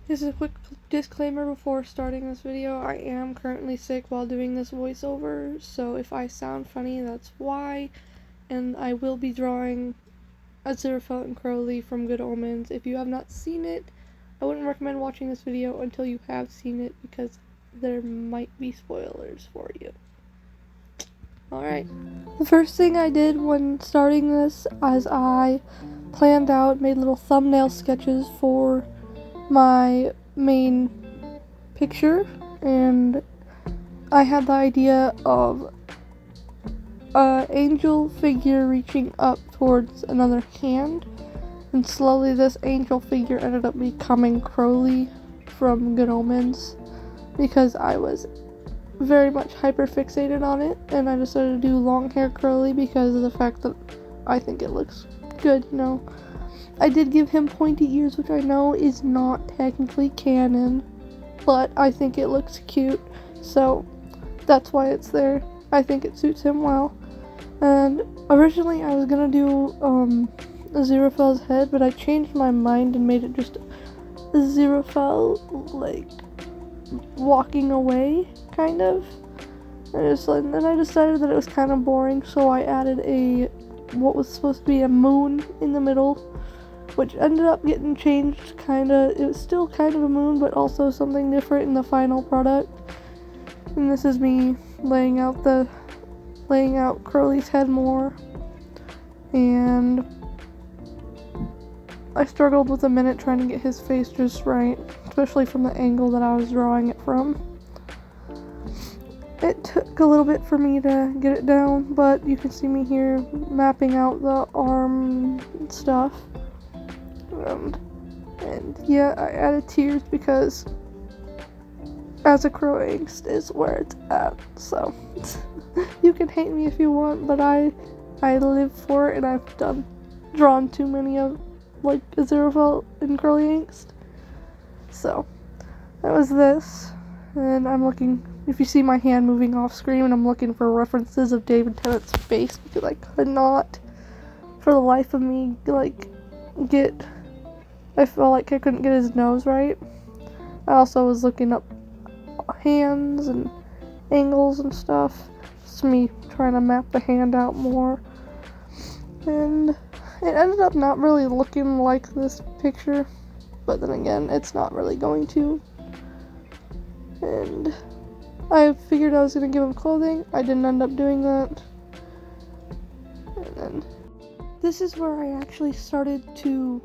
This is a quick disclaimer before starting this video. I am currently sick while doing this voiceover, so if I sound funny, that's why. And I will be drawing Aziraphale and Crowley from Good Omens. If you have not seen it, I wouldn't recommend watching this video until you have seen it because there might be spoilers for you. Alright. The first thing I did when starting this is I planned out, made little thumbnail sketches for my main picture, and I had the idea of an angel figure reaching up towards another hand, and slowly this angel figure ended up becoming Crowley from Good Omens because I was very much hyper fixated on it, and I decided to do long hair Crowley because of the fact that I think it looks good, you know. I did give him pointy ears, which I know is not technically canon, but I think it looks cute, so that's why it's there. I think it suits him well. And originally I was gonna do Aziraphale's head, but I changed my mind and made it just Aziraphale, like, walking away, kind of. And then I decided that it was kind of boring, so I added what was supposed to be a moon in the middle, which ended up getting changed, it was still kind of a moon, but also something different in the final product. And this is me laying out Crowley's head more, and I struggled with a minute trying to get his face just right, especially from the angle that I was drawing it from. It took a little bit for me to get it down, but you can see me here mapping out the arm and stuff. And yeah, I added tears because as a crow angst is where it's at, so you can hate me if you want, but I live for it, and I've drawn too many of like Aziraphale and Crowley angst. So that was this, and I'm looking, if you see my hand moving off screen, I'm looking for references of David Tennant's face because I could not for the life of me I felt like I couldn't get his nose right. I also was looking up hands and angles and stuff. It's me trying to map the hand out more. And it ended up not really looking like this picture, but then again, it's not really going to. And I figured I was going to give him clothing. I didn't end up doing that. And then this is where I actually started to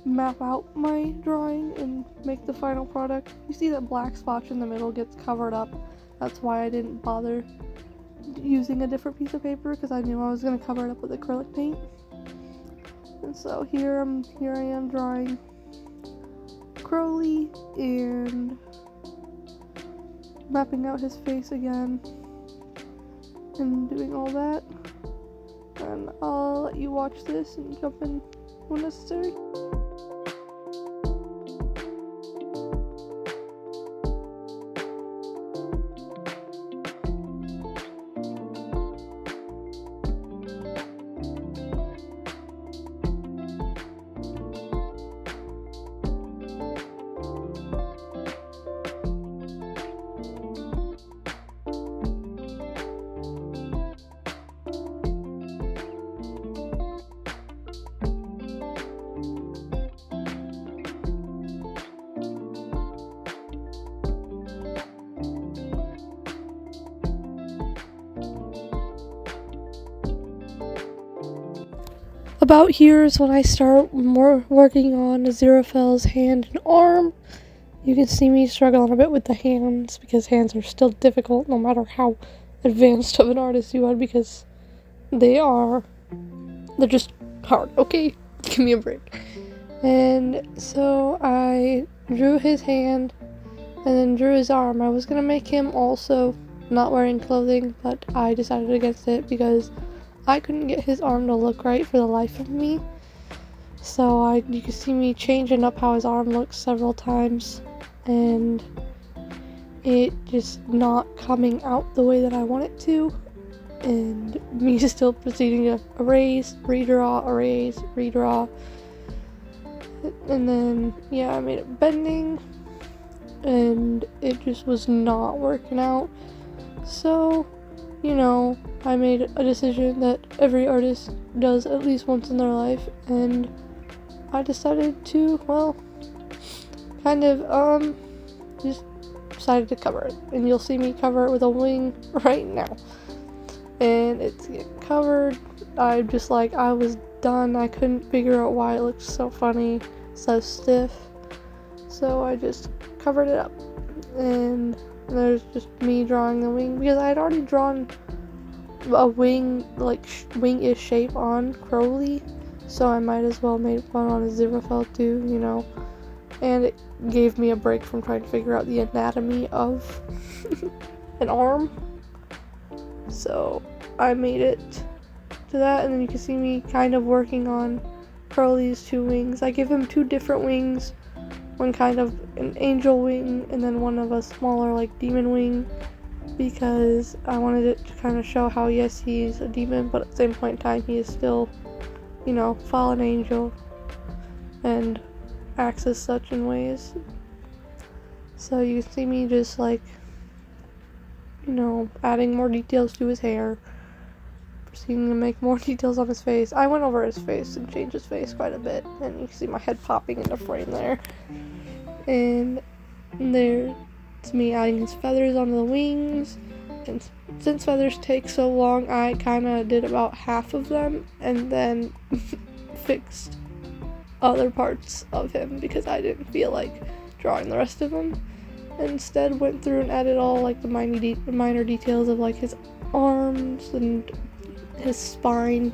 map out my drawing and make the final product. You see that black spot in the middle gets covered up. That's why I didn't bother using a different piece of paper, because I knew I was going to cover it up with acrylic paint. And so here I am drawing Crowley and mapping out his face again and doing all that. And I'll let you watch this and jump in when necessary. About here is when I start more working on Aziraphale's hand and arm. You can see me struggling a bit with the hands because hands are still difficult no matter how advanced of an artist you are, because they're just hard, okay? Give me a break. And so I drew his hand and then drew his arm. I was gonna make him also not wearing clothing, but I decided against it because I couldn't get his arm to look right for the life of me. So you can see me changing up how his arm looks several times, and it just not coming out the way that I want it to, and me still proceeding to erase, redraw, erase, redraw. And then, yeah, I made it bending, and it just was not working out. So, you know, I made a decision that every artist does at least once in their life, and I decided to, well, kind of, just decided to cover it. And you'll see me cover it with a wing right now. And it's getting covered. I was done. I couldn't figure out why it looked so funny, so stiff. So I just covered it up. And there's just me drawing the wing, because I had already drawn a wing, like wing-ish shape on Crowley, so I might as well make one on a Xerophil too, you know. And it gave me a break from trying to figure out the anatomy of an arm. So I made it to that, and then you can see me kind of working on Crowley's 2 wings. I give him 2 different wings, one kind of an angel wing, and then one of a smaller like demon wing, because I wanted it to kind of show how, yes, he's a demon, but at the same point in time he is still, you know, fallen angel and acts as such in ways. So you can see me just like, you know, adding more details to his hair, proceeding to make more details on his face. I went over his face and changed his face quite a bit, and you can see my head popping into frame there. And there's me adding his feathers onto the wings, and since feathers take so long, I kind of did about half of them and then fixed other parts of him because I didn't feel like drawing the rest of him. Instead went through and added all like the minor details of like his arms and his spine.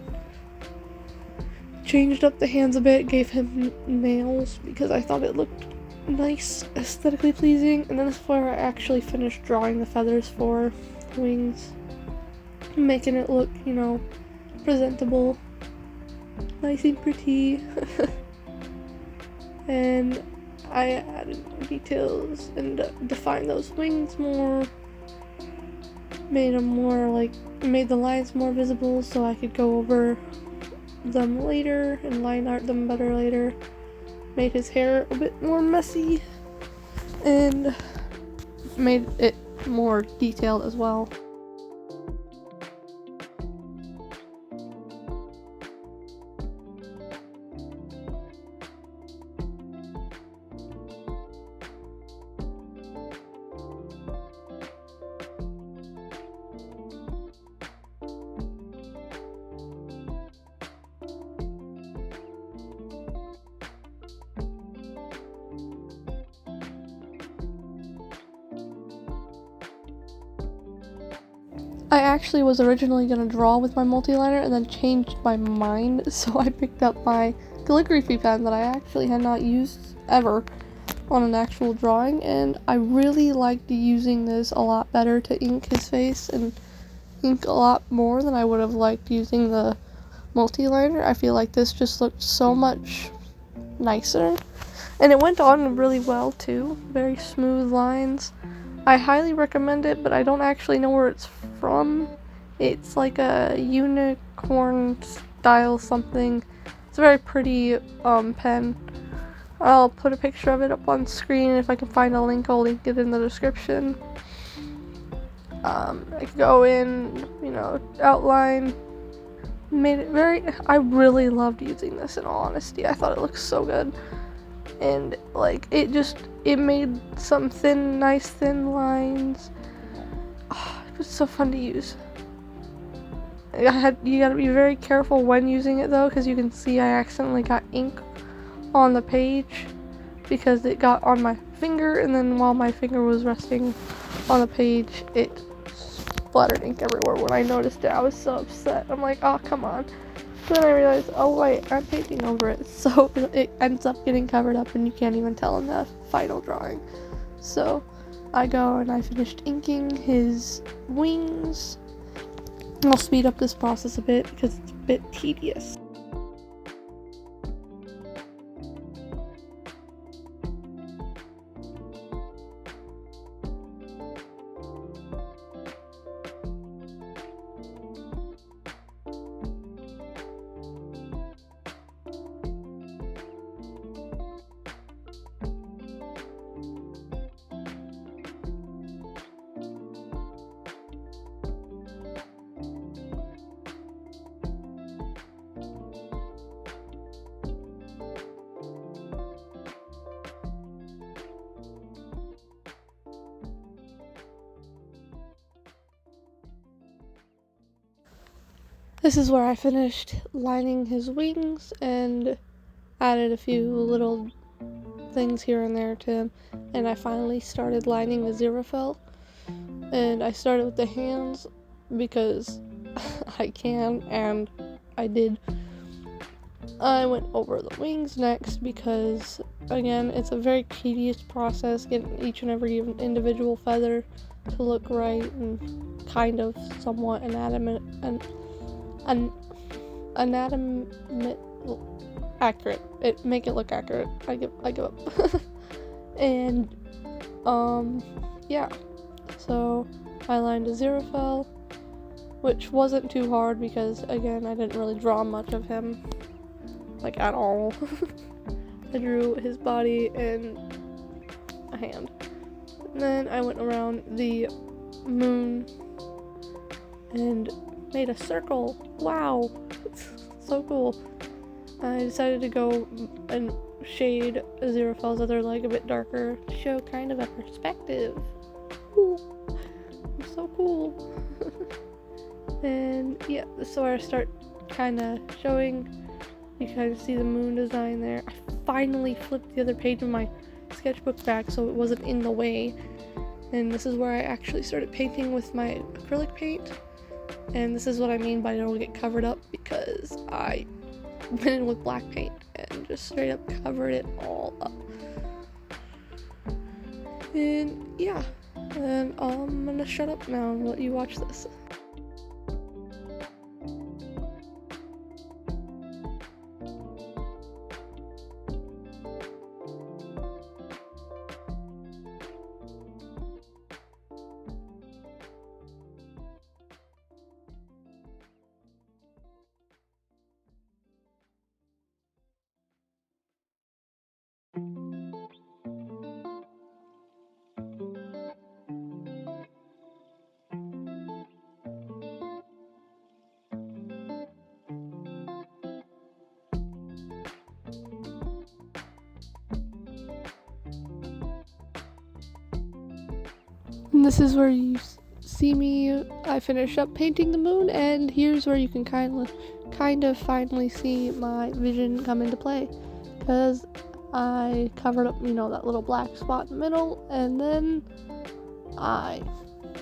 Changed up the hands a bit, gave him nails because I thought it looked nice, aesthetically pleasing. And then this is where I actually finished drawing the feathers for the wings, making it look, you know, presentable, nice and pretty. And I added more details and defined those wings more, made the lines more visible so I could go over them later and line art them better later. Made his hair a bit more messy and made it more detailed as well. I actually was originally going to draw with my multi-liner and then changed my mind, so I picked up my calligraphy pen that I actually had not used ever on an actual drawing, and I really liked using this a lot better to ink his face and ink a lot more than I would have liked using the multi-liner. I feel like this just looked so much nicer, and it went on really well too. Very smooth lines. I highly recommend it, but I don't actually know where it's from. It's like a unicorn style something. It's a very pretty pen. I'll put a picture of it up on screen. If I can find a link, I'll link it in the description. I could go in, you know, outline. Made it I really loved using this, in all honesty. I thought it looked so good. And like it made some nice thin lines. Oh, it was so fun to use. You gotta be very careful when using it though, because you can see I accidentally got ink on the page because it got on my finger, and then while my finger was resting on the page, it splattered ink everywhere. When I noticed it, I was so upset. I'm like, oh, come on. Then I realized, oh wait, I'm painting over it, so it ends up getting covered up and you can't even tell in the final drawing. So I go and I finished inking his wings. I'll speed up this process a bit because it's a bit tedious. This is where I finished lining his wings and added a few little things here and there to him, and I finally started lining the Xerophil. And I started with the hands because I can, and I did. I went over the wings next because, again, it's a very tedious process getting each and every individual feather to look right and kind of somewhat accurate. Make it look accurate. I give up. And yeah. So I lined a Xerophil, which wasn't too hard because, again, I didn't really draw much of him, like, at all. I drew his body and a hand. And then I went around the moon and made a circle. Wow, it's so cool. I decided to go and shade Xerophil's other leg a bit darker to show kind of a perspective. Ooh, I'm so cool. And yeah, this is where I start kind of showing. You kind of see the moon design there. I finally flipped the other page of my sketchbook back so it wasn't in the way. And this is where I actually started painting with my acrylic paint. And this is what I mean by it'll get covered up, because I went in with black paint and just straight up covered it all up. And yeah, and I'm gonna shut up now and let you watch this. And this is where you see me. I finish up painting the moon, and here's where you can kind of finally see my vision come into play, because I covered up, that little black spot in the middle, and then I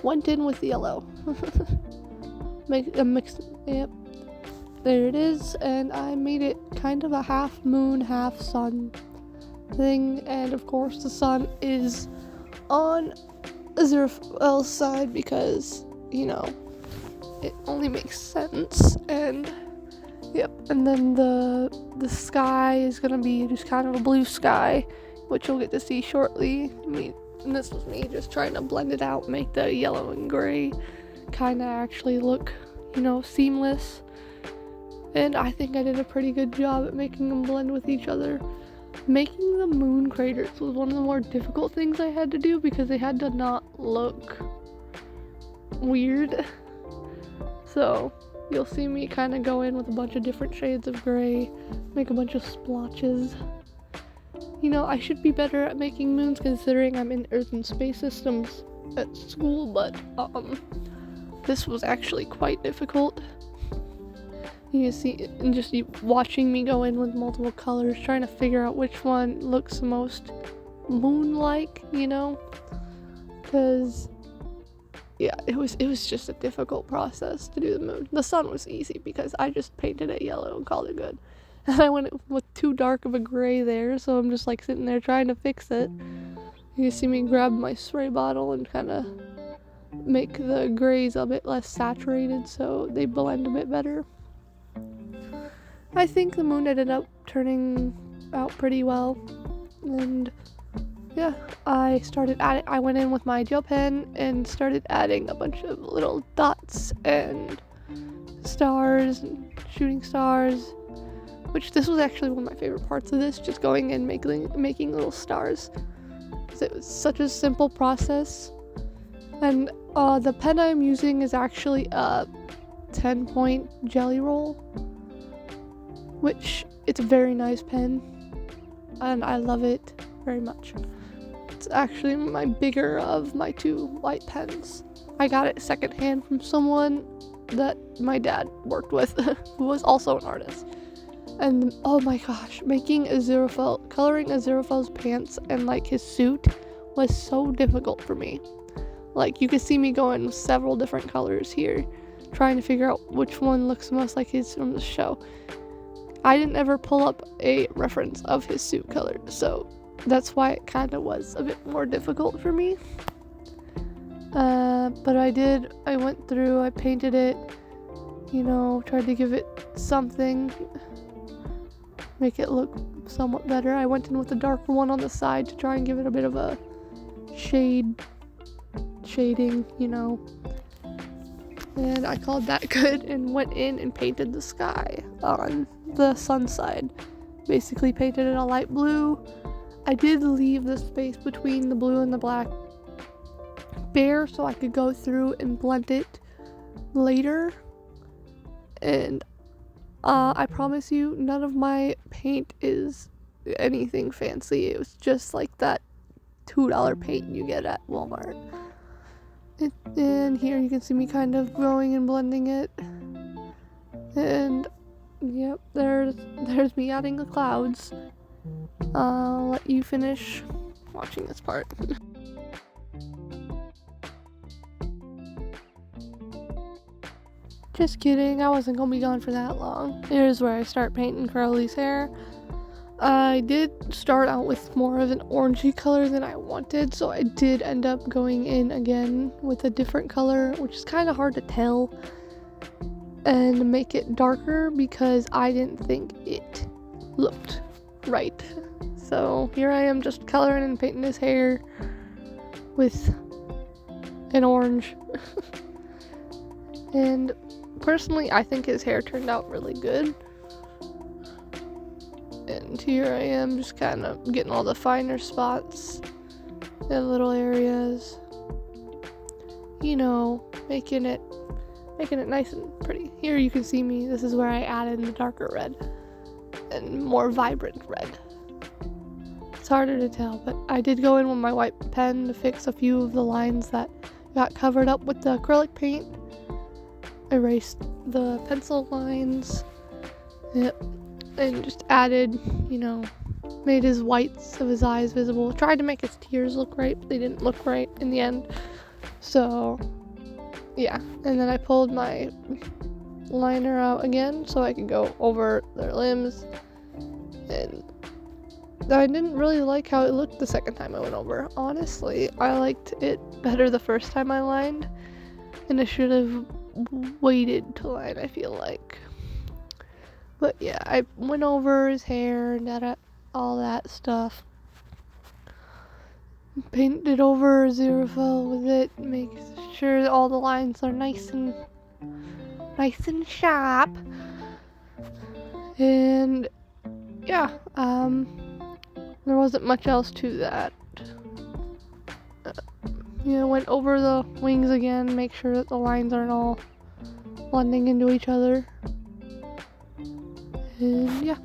went in with the yellow. Make a mix. Yep, there it is, and I made it kind of a half moon, half sun thing, and of course the sun is on Aziraphale's side because, it only makes sense. And yep, and then the sky is gonna be just kind of a blue sky, which you'll get to see shortly. And this was me just trying to blend it out, make the yellow and gray kind of actually look, seamless. And I think I did a pretty good job at making them blend with each other. Making the moon craters was one of the more difficult things I had to do because they had to not look weird. So you'll see me kind of go in with a bunch of different shades of gray, make a bunch of splotches. I should be better at making moons considering I'm in Earth and Space Systems at school, but this was actually quite difficult. You can see, and just watching me go in with multiple colors, trying to figure out which one looks the most moon-like, because yeah, it was just a difficult process to do the moon. The sun was easy because I just painted it yellow and called it good. And I went with too dark of a gray there, so I'm just like sitting there trying to fix it. You can see me grab my spray bottle and kind of make the grays a bit less saturated so they blend a bit better. I think the moon ended up turning out pretty well, and yeah, I went in with my gel pen and started adding a bunch of little dots and stars and shooting stars, which this was actually one of my favorite parts of this, just going and making little stars, because it was such a simple process. And the pen I'm using is actually a 10-point jelly roll, which it's a very nice pen, and I love it very much. It's actually my bigger of my two white pens. I got it secondhand from someone that my dad worked with, who was also an artist. And oh my gosh, making Aziraphale, coloring Aziraphale's pants and like his suit was so difficult for me. Like, you could see me going with several different colors here, trying to figure out which one looks most like his from the show. I didn't ever pull up a reference of his suit color, so that's why it kind of was a bit more difficult for me. But I went through, I painted it, tried to give it something, make it look somewhat better. I went in with a darker one on the side to try and give it a bit of a shading, and I called that good and went in and painted the sky on the sun side. Basically painted it a light blue. I did leave the space between the blue and the black bare so I could go through and blend it later. And I promise you, none of my paint is anything fancy. It was just like that $2 paint you get at Walmart. And here you can see me kind of going and blending it. And yep, there's me adding the clouds. I'll let you finish watching this part. Just kidding, I wasn't gonna be gone for that long. Here's where I start painting Crowley's hair. I did start out with more of an orangey color than I wanted, so I did end up going in again with a different color, which is kind of hard to tell, and make it darker because I didn't think it looked right. So here I am just coloring and painting his hair with an orange. And personally, I think his hair turned out really good. And here I am just kind of getting all the finer spots and little areas, making it nice and pretty. Here you can see me, this is where I added the darker red and more vibrant red. It's harder to tell, but I did go in with my white pen to fix a few of the lines that got covered up with the acrylic paint. Erased the pencil lines. Yep. And just added, made his whites of his eyes visible. Tried to make his tears look right, but they didn't look right in the end. So, yeah. And then I pulled my liner out again so I could go over their limbs. And I didn't really like how it looked the second time I went over. Honestly, I liked it better the first time I lined. And I should have waited to line, I feel like. But yeah, I went over his hair and all that stuff. Painted over Aziraphale with it, make sure all the lines are nice and sharp. And yeah, there wasn't much else to that. Went over the wings again, make sure that the lines aren't all blending into each other. And yeah.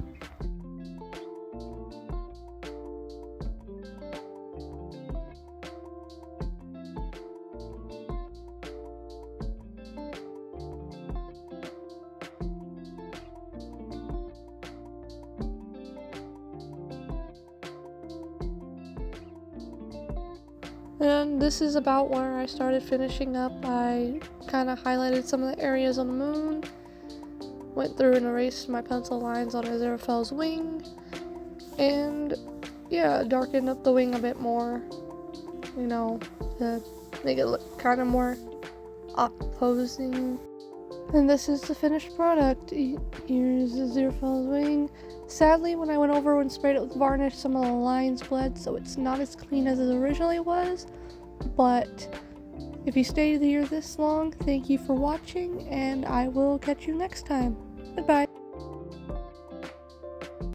And this is about where I started finishing up. I kind of highlighted some of the areas on the moon, went through and erased my pencil lines on Aziraphale's wing, and yeah, darkened up the wing a bit more, to make it look kind of more opposing. And this is the finished product. Here's Aziraphale's wing. Sadly, when I went over and sprayed it with varnish, some of the lines bled, so it's not as clean as it originally was. But if you stayed here this long, thank you for watching, and I will catch you next time. Goodbye.